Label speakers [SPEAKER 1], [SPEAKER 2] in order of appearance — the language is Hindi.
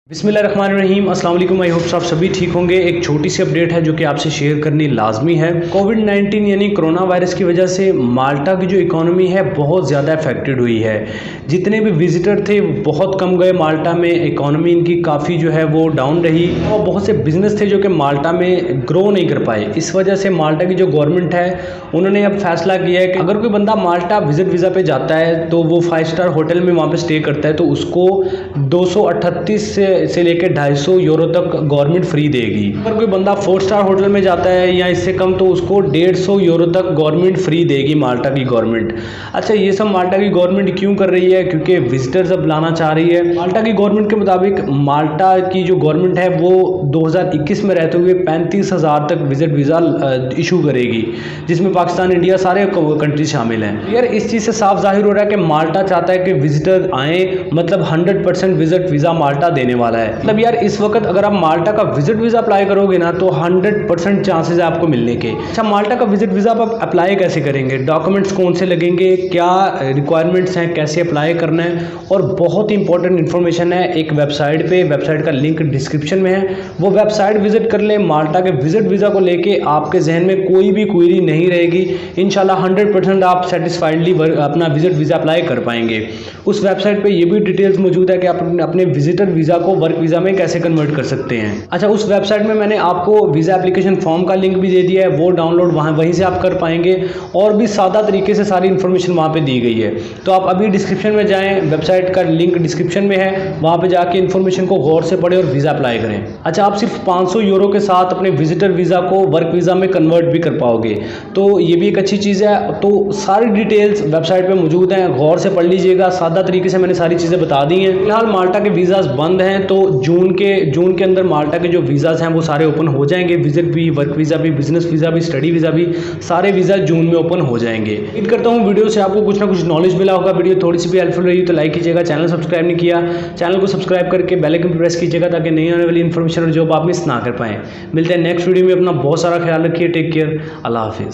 [SPEAKER 1] बिस्मिल्लाहिर्रहमानिर्रहीम अस्सलाम वालेकुम। आई होप आप सभी ठीक होंगे। एक छोटी सी अपडेट है जो कि आपसे शेयर करनी लाजमी है। कोविड-19 यानी कोरोना वायरस की वजह से माल्टा की जो इकोनॉमी है बहुत ज़्यादा अफेक्टेड हुई है। जितने भी विजिटर थे वो बहुत कम गए माल्टा में। इकोनॉमी इनकी काफ़ी जो है वो डाउन रही और बहुत से बिजनेस थे जो कि माल्टा में ग्रो नहीं कर पाए। इस वजह से माल्टा की जो गवर्नमेंट है उन्होंने अब फैसला किया है कि अगर कोई बंदा माल्टा विजिट वीज़ा पे जाता है तो वो 5 स्टार होटल में वहाँ पे स्टे करता है तो उसको 238 से लेकर 250 यूरो तक गवर्नमेंट फ्री देगी। अगर कोई बंदा 4 स्टार होटल में जाता है या इससे कम तो उसको 150 यूरो तक गवर्नमेंट फ्री देगी माल्टा की गवर्नमेंट। अच्छा, ये सब माल्टा की गवर्नमेंट क्यों कर रही है? क्योंकि विजिटर्स अब लाना चाह रही है। माल्टा की गवर्नमेंट के मुताबिक माल्टा की जो गवर्नमेंट है वो 2021 में रहते हुए 35,000 तक विजिट वीज़ा इशू करेगी, जिसमें पाकिस्तान, इंडिया सारे कंट्री शामिल हैं। यार इस चीज़ से साफ जाहिर हो रहा है कि माल्टा चाहता है कि विजिटर आए, मतलब 100% विजिट वीज़ा माल्टा देने वाला है। मतलब यार इस वक्त अगर आप माल्टा का विजिट वीज़ा अप्लाई करोगे ना तो 100% चांसेस है आपको मिलने के। अच्छा, माल्टा का विजिट वीज़ा आप अप्लाई कैसे करेंगे? डॉक्यूमेंट्स कौन से लगेंगे, क्या रिक्वायरमेंट्स हैं, कैसे अप्लाई करना है, और बहुत ही इंपॉर्टेंट इन्फॉर्मेशन है एक वेबसाइट पे। वेबसाइट का लिंक डिस्क्रिप्शन में है, वो वेबसाइट विजिट कर ले। माल्टा के विजिट वीज़ा को लेके आपके जहन में कोई भी क्वेरी नहीं रहेगी। इंशाल्लाह 100% आप सेटिस्फाइडली अपना विजिट वीज़ा अप्लाई कर पाएंगे। उस वेबसाइट पे ये भी डिटेल्स मौजूद है कि आप अपने विजिटर वीज़ा को वर्क वीज़ा में कैसे कन्वर्ट कर सकते हैं। अच्छा, उस वेबसाइट में मैंने आपको वीज़ा एप्लीकेशन फॉर्म का लिंक भी दे दिया है, वो डाउनलोड वहीं से आप कर पाएंगे और भी सादा तरीके से सारी इन्फॉर्मेशन वहाँ पे दी गई है। तो आप अभी डिस्क्रिप्शन में जाएँ, वेबसाइट का लिंक डिस्क्रिप्शन में है, वहाँ पर जाके इन्फॉर्मेशन को गौर से पढ़ें और वीज़ा अप्लाई करें। अच्छा, आप सिर्फ 500 यूरो के साथ अपने विजिटर वीज़ा को वर्क वीज़ा में कन्वर्ट भी कर पाओगे, तो ये भी एक अच्छी चीज़ है। तो सारी डिटेल्स वेबसाइट पर मौजूद हैं, गौर से पढ़ लीजिएगा। सादा तरीके से मैंने सारी चीज़ें बता दी हैं। फिलहाल माल्टा के वीज़ाज़ बंद हैं, तो जून के अंदर माल्टा के जो वीज़ाज़ हैं वो सारे ओपन हो जाएंगे। विजिट भी, वर्क वीज़ा भी, बिजनेस वीज़ा भी, स्टडी वीज़ा भी, सारे वीज़ा जून में ओपन हो जाएंगे। उम्मीद करता हूँ वीडियो से आपको कुछ ना कुछ नॉलेज मिला होगा। वीडियो थोड़ी सी भी हेल्पफुल रही तो लाइक कीजिएगा। चैनल सब्सक्राइब नहीं किया, चैनल को सब्सक्राइब करके बेल आइकन प्रेस कीजिएगा ताकि नई आने वाली इन्फॉर्मेशन और जॉब आप मिस ना कर पाएँ। मिलते हैं नेक्स्ट वीडियो में। अपना बहुत सारा ख्याल रखिए। Take care. अल्लाह हाफिज़।